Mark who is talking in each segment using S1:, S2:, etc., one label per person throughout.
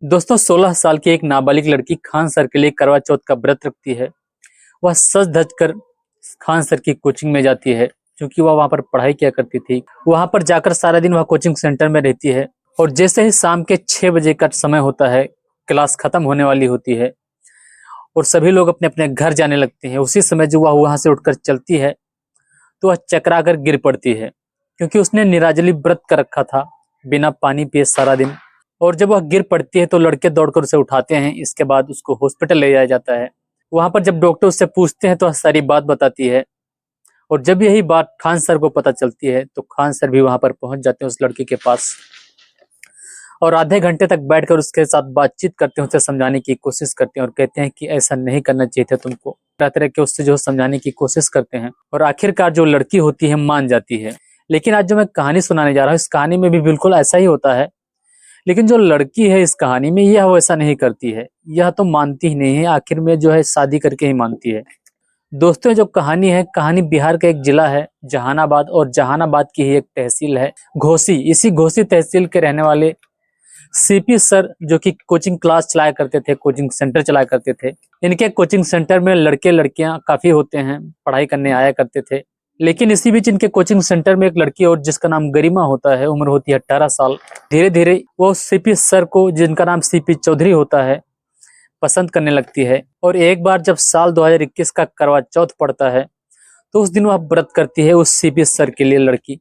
S1: दोस्तों 16 साल की एक नाबालिग लड़की खान सर के लिए करवा चौथ का व्रत रखती है। वह सज धज कर खान सर की कोचिंग में जाती है क्योंकि वह वहां पर पढ़ाई किया करती थी। वहां पर जाकर सारा दिन वह कोचिंग सेंटर में रहती है और जैसे ही शाम के 6 बजे का समय होता है, क्लास खत्म होने वाली होती है और सभी लोग अपने अपने घर जाने लगते हैं। उसी समय जो वह वहां से उठकर चलती है तो वह चकरा कर गिर पड़ती है क्योंकि उसने निराजली व्रत कर रखा था बिना पानी पिए सारा दिन। और जब वह गिर पड़ती है तो लड़के दौड़कर उसे उठाते हैं। इसके बाद उसको हॉस्पिटल ले जाया जाता है। वहां पर जब डॉक्टर उससे पूछते हैं तो वह सारी बात बताती है और जब यही बात खान सर को पता चलती है तो खान सर भी वहां पर पहुंच जाते हैं उस लड़की के पास और आधे घंटे तक बैठकर उसके साथ बातचीत करते हैं, उसे समझाने की कोशिश करते हैं और कहते हैं कि ऐसा नहीं करना चाहिए था तुमको। तरह तरह के उससे जो समझाने की कोशिश करते हैं और आखिरकार जो लड़की होती है मान जाती है। लेकिन आज जो मैं कहानी सुनाने जा रहा हूँ इस कहानी में भी बिल्कुल ऐसा ही होता है। लेकिन जो लड़की है इस कहानी में यह वैसा नहीं करती है। यह तो मानती ही नहीं है, आखिर में जो है शादी करके ही मानती है। दोस्तों जो कहानी है, कहानी बिहार का एक जिला है जहानाबाद और जहानाबाद की ही एक तहसील है घोसी। इसी घोसी तहसील के रहने वाले सीपी सर जो कि कोचिंग क्लास चलाया करते थे, कोचिंग सेंटर चलाया करते थे। इनके कोचिंग सेंटर में लड़के लड़कियां काफी होते हैं, पढ़ाई करने आया करते थे। लेकिन इसी बीच इनके कोचिंग सेंटर में एक लड़की और जिसका नाम गरिमा होता है, उम्र होती है 18 साल। धीरे धीरे वो सीपी सर को, जिनका नाम सीपी चौधरी होता है, पसंद करने लगती है। और एक बार जब साल 2021 का करवा चौथ पड़ता है तो उस दिन वह व्रत करती है उस सीपी सर के लिए लड़की।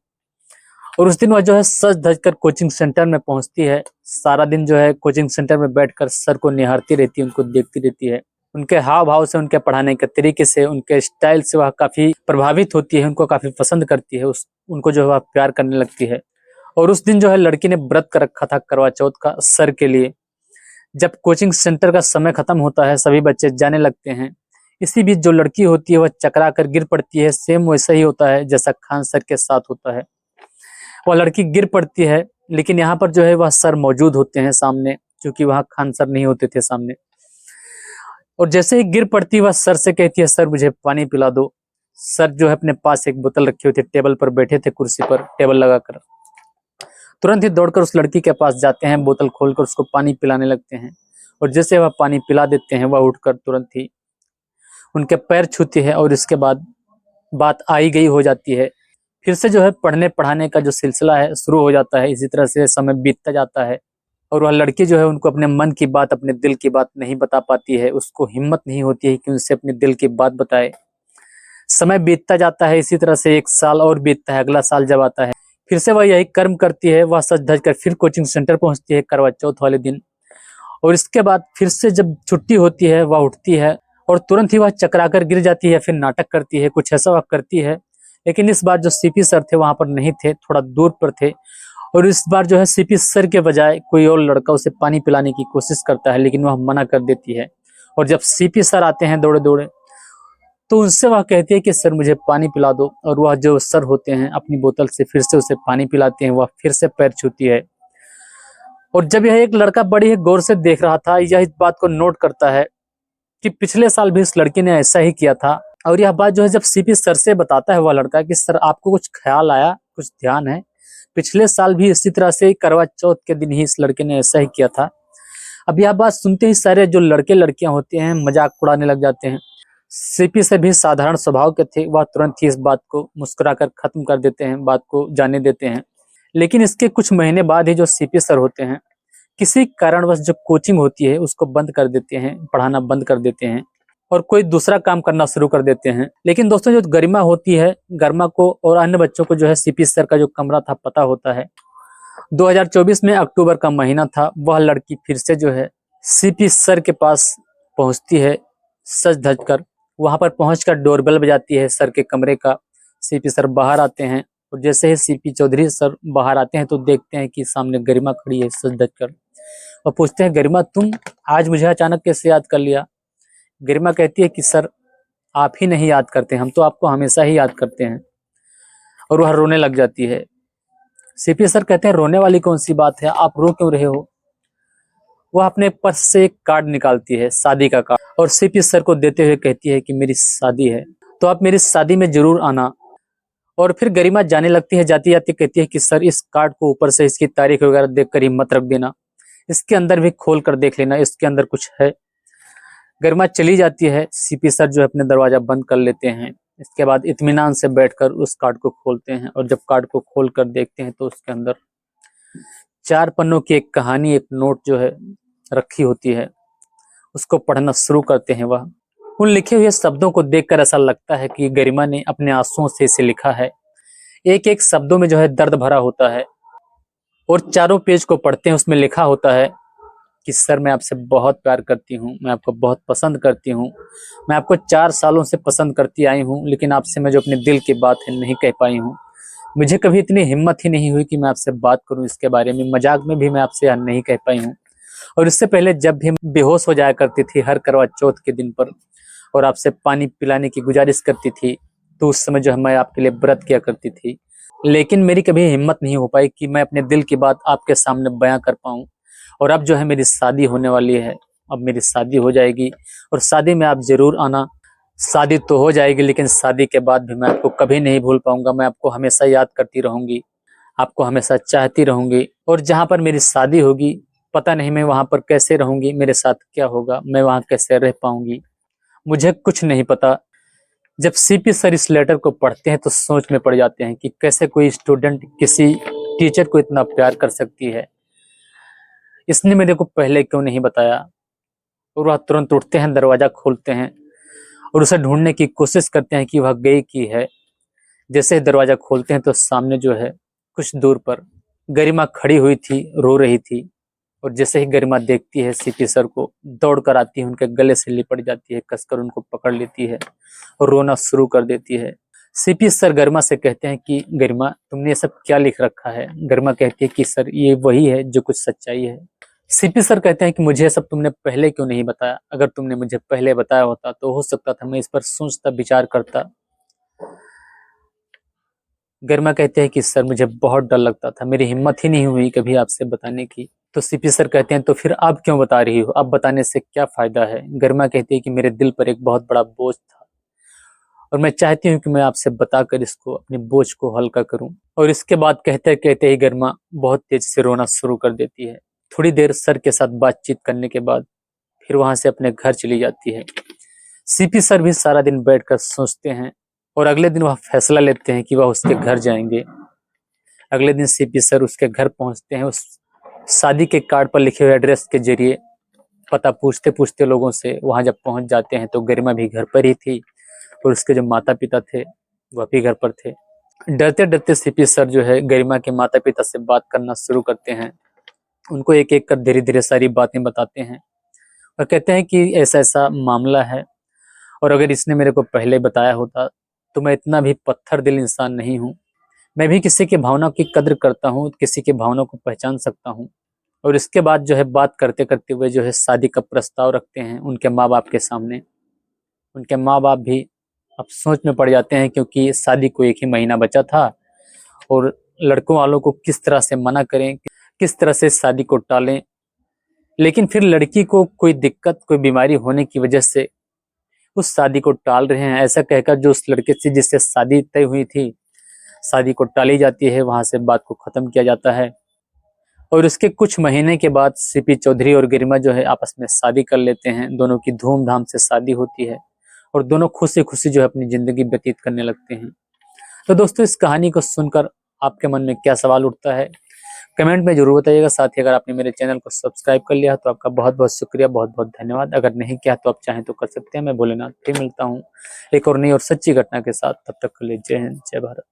S1: और उस दिन वह जो है सज धज कर कोचिंग सेंटर में पहुंचती है। सारा दिन जो है कोचिंग सेंटर में बैठकर सर को निहारती रहती है, उनको देखती रहती है। उनके हाव भाव से, उनके पढ़ाने के तरीके से, उनके स्टाइल से वह काफी प्रभावित होती है, उनको काफी पसंद करती है, उनको जो है वह प्यार करने लगती है। और उस दिन जो है लड़की ने व्रत कर रखा था करवा चौथ का सर के लिए। जब कोचिंग सेंटर का समय खत्म होता है, सभी बच्चे जाने लगते हैं। इसी बीच जो लड़की होती है वह चकरा कर गिर पड़ती है। सेम वैसा ही होता है जैसा खान सर के साथ होता है। वह लड़की गिर पड़ती है लेकिन यहाँ पर जो है वह सर मौजूद होते हैं सामने, क्योंकि वहां खान सर नहीं होते थे सामने। और जैसे ही गिर पड़ती है वह सर से कहती है, सर मुझे पानी पिला दो। सर जो है अपने पास एक बोतल रखी हुई थी, टेबल पर बैठे थे, कुर्सी पर टेबल लगाकर। तुरंत ही दौड़कर उस लड़की के पास जाते हैं, बोतल खोलकर उसको पानी पिलाने लगते हैं। और जैसे वह पानी पिला देते हैं वह उठकर तुरंत ही उनके पैर छूती है और इसके बाद बात आई गई हो जाती है। फिर से जो है पढ़ने पढ़ाने का जो सिलसिला है शुरू हो जाता है। इसी तरह से समय बीतता जाता है और वह लड़की जो है उनको अपने मन की बात, अपने दिल की बात नहीं बता पाती है। उसको हिम्मत नहीं होती है कि उनसे अपने दिल की बात बताए। समय बीतता जाता है। इसी तरह से 1 साल और बीतता है। अगला साल जब आता है फिर से वह यही कर्म करती है। वह सज धज कर फिर कोचिंग सेंटर पहुंचती है करवा चौथ वाले दिन। और इसके बाद फिर से जब छुट्टी होती है वह उठती है और तुरंत ही वह चकरा कर गिर जाती है, फिर नाटक करती है, कुछ ऐसा वह करती है। लेकिन इस बार जो सीपी सर थे वहां पर नहीं थे, थोड़ा दूर पर थे। और इस बार जो है सीपी सर के बजाय कोई और लड़का उसे पानी पिलाने की कोशिश करता है, लेकिन वह मना कर देती है। और जब सीपी सर आते हैं दौड़े दौड़े तो उनसे वह कहती है कि सर मुझे पानी पिला दो। और वह जो सर होते हैं अपनी बोतल से फिर से उसे पानी पिलाते हैं। वह फिर से पैर छूती है। और जब यह एक लड़का बड़ी ही गौर से देख रहा था, यह इस बात को नोट करता है कि पिछले साल भी इस लड़की ने ऐसा ही किया था। और यह बात जो है जब सीपी सर से बताता है वह लड़का कि सर आपको कुछ ख्याल आया, कुछ ध्यान है, पिछले साल भी इसी तरह से करवा चौथ के दिन ही इस लड़के ने ऐसा ही किया था। अब यह बात सुनते ही सारे जो लड़के लड़कियां होते हैं मजाक उड़ाने लग जाते हैं। सीपी से भी साधारण स्वभाव के थे, वह तुरंत ही इस बात को मुस्कुराकर खत्म कर देते हैं, बात को जाने देते हैं। लेकिन इसके कुछ महीने बाद ही जो सीपी सर होते हैं किसी कारणवश जो कोचिंग होती है उसको बंद कर देते हैं, पढ़ाना बंद कर देते हैं और कोई दूसरा काम करना शुरू कर देते हैं। लेकिन दोस्तों जो गरिमा होती है, गरिमा को और अन्य बच्चों को जो है सीपी सर का जो कमरा था पता होता है। 2024 में अक्टूबर का महीना था। वह लड़की फिर से जो है सीपी सर के पास पहुंचती है सज धज कर। वहां पर पहुंचकर डोरबेल बजाती है सर के कमरे का। सीपी सर बाहर आते हैं और जैसे ही सीपी चौधरी सर बाहर आते हैं तो देखते हैं कि सामने गरिमा खड़ी है सज धज कर। और पूछते हैं, गरिमा तुम आज मुझे अचानक कैसे याद कर लिया? गरिमा कहती है कि सर आप ही नहीं याद करते, हम तो आपको हमेशा ही याद करते हैं। और वह रोने लग जाती है। सीपी सर कहते हैं, रोने वाली कौन सी बात है, आप रो क्यों रहे हो? वह अपने पर्स से एक कार्ड निकालती है, शादी का कार्ड, और सीपी सर को देते हुए कहती है कि मेरी शादी है तो आप मेरी शादी में जरूर आना। और फिर गरिमा जाने लगती है। जाती जाती कहती है कि सर इस कार्ड को ऊपर से इसकी तारीख वगैरह देखकर ही मत रख देना, इसके अंदर भी खोल कर देख लेना, इसके अंदर कुछ है। गरिमा चली जाती है, सीपी सर जो है अपने दरवाजा बंद कर लेते हैं। इसके बाद इत्मीनान से बैठकर उस कार्ड को खोलते हैं और जब कार्ड को खोल कर देखते हैं तो उसके अंदर 4 पन्नों की एक कहानी, एक नोट जो है रखी होती है। उसको पढ़ना शुरू करते हैं। वह उन लिखे हुए शब्दों को देखकर ऐसा लगता है कि गरिमा ने अपने आंसुओं से इसे लिखा है। एक एक शब्दों में जो है दर्द भरा होता है और चारों पेज को पढ़ते हैं, उसमें लिखा होता है कि सर मैं आपसे बहुत प्यार करती हूँ, मैं आपको बहुत पसंद करती हूँ, मैं आपको 4 सालों से पसंद करती आई हूँ, लेकिन आपसे मैं जो अपने दिल की बात है नहीं कह पाई हूँ। मुझे कभी इतनी हिम्मत ही नहीं हुई कि मैं आपसे बात करूं इसके बारे में, मजाक में भी मैं आपसे यह नहीं कह पाई हूँ। और इससे पहले जब भी बेहोश हो जाया करती थी हर करवा चौथ के दिन पर और आपसे पानी पिलाने की गुजारिश करती थी, तो उस समय जो है मैं आपके लिए व्रत किया करती थी, लेकिन मेरी कभी हिम्मत नहीं हो पाई कि मैं अपने दिल की बात आपके सामने बयां कर पाऊं। और अब जो है मेरी शादी होने वाली है, अब मेरी शादी हो जाएगी और शादी में आप जरूर आना। शादी तो हो जाएगी लेकिन शादी के बाद भी मैं आपको कभी नहीं भूल पाऊंगा, मैं आपको हमेशा याद करती रहूंगी, आपको हमेशा चाहती रहूंगी। और जहां पर मेरी शादी होगी पता नहीं मैं वहां पर कैसे रहूंगी, मेरे साथ क्या होगा, मैं वहां कैसे रह पाऊंगी, मुझे कुछ नहीं पता। जब सीपी सर इस लेटर को पढ़ते हैं तो सोच में पड़ जाते हैं कि कैसे कोई स्टूडेंट किसी टीचर को इतना प्यार कर सकती है, इसने मेरे को पहले क्यों नहीं बताया। और वह तुरंत उठते हैं, दरवाजा खोलते हैं और उसे ढूंढने की कोशिश करते हैं कि वह गई की है। जैसे ही दरवाजा खोलते हैं तो सामने जो है कुछ दूर पर गरिमा खड़ी हुई थी, रो रही थी। और जैसे ही गरिमा देखती है सीपी सर को, दौड़ कर आती है, उनके गले से लिपट जाती है, कसकर उनको पकड़ लेती है और रोना शुरू कर देती है। सीपी सर गरिमा से कहते हैं कि गरिमा तुमने ये सब क्या लिख रखा है। गरिमा कहती है कि सर ये वही है जो कुछ सच्चाई है। सीपी सर कहते हैं कि मुझे ये सब तुमने पहले क्यों नहीं बताया, अगर तुमने मुझे पहले बताया होता तो हो सकता था मैं इस पर सोचता विचार करता। गरिमा कहते हैं कि सर मुझे बहुत डर लगता था, मेरी हिम्मत ही नहीं हुई कभी आपसे बताने की। तो सीपी सर कहते हैं तो फिर आप क्यों बता रही हो, अब बताने से क्या फायदा है। गरिमा कहती है कि मेरे दिल पर एक बहुत बड़ा बोझ था और मैं चाहती हूँ कि मैं आपसे बताकर इसको, अपने बोझ को हल्का करूं। और इसके बाद कहते कहते ही गरिमा बहुत तेज से रोना शुरू कर देती है। थोड़ी देर सर के साथ बातचीत करने के बाद फिर वहां से अपने घर चली जाती है। सीपी सर भी सारा दिन बैठकर सोचते हैं और अगले दिन वह फैसला लेते हैं कि वह उसके घर जाएंगे। अगले दिन सीपी सर उसके घर पहुंचते हैं। उस शादी के कार्ड पर लिखे हुए एड्रेस के जरिए पता पूछते पूछते लोगों से वहां जब पहुंच जाते हैं तो गरिमा भी घर पर ही थी और उसके जो माता पिता थे वह भी घर पर थे। डरते डरते सीपी सर जो है गरिमा के माता पिता से बात करना शुरू करते हैं, उनको एक एक कर धीरे धीरे सारी बातें बताते हैं और कहते हैं कि ऐसा ऐसा मामला है और अगर इसने मेरे को पहले बताया होता तो मैं इतना भी पत्थर दिल इंसान नहीं हूँ, मैं भी किसी की भावना की कद्र करता हूँ, किसी की भावना को पहचान सकता हूँ। और इसके बाद जो है बात करते करते हुए जो है शादी का प्रस्ताव रखते हैं उनके माँ बाप के सामने। उनके माँ बाप भी अब सोच में पड़ जाते हैं क्योंकि शादी को 1 ही महीना बचा था और लड़कों वालों को किस तरह से मना करें, किस तरह से शादी को टालें। लेकिन फिर लड़की को कोई दिक्कत, कोई बीमारी होने की वजह से उस शादी को टाल रहे हैं, ऐसा कहकर जो उस लड़के से जिससे शादी तय हुई थी शादी को टाली जाती है, वहां से बात को खत्म किया जाता है। और उसके कुछ महीने के बाद सीपी चौधरी और गरिमा जो है आपस में शादी कर लेते हैं। दोनों की धूमधाम से शादी होती है और दोनों खुशी खुशी जो है अपनी जिंदगी व्यतीत करने लगते हैं। तो दोस्तों इस कहानी को सुनकर आपके मन में क्या सवाल उठता है कमेंट में जरूर बताइएगा। साथ ही अगर आपने मेरे चैनल को सब्सक्राइब कर लिया तो आपका बहुत बहुत शुक्रिया, बहुत बहुत धन्यवाद। अगर नहीं किया तो आप चाहें तो कर सकते हैं। मैं भोलेनाथ फिर मिलता हूँ एक और नई और सच्ची घटना के साथ, तब तक के लिए जय हिंद, जय भारत।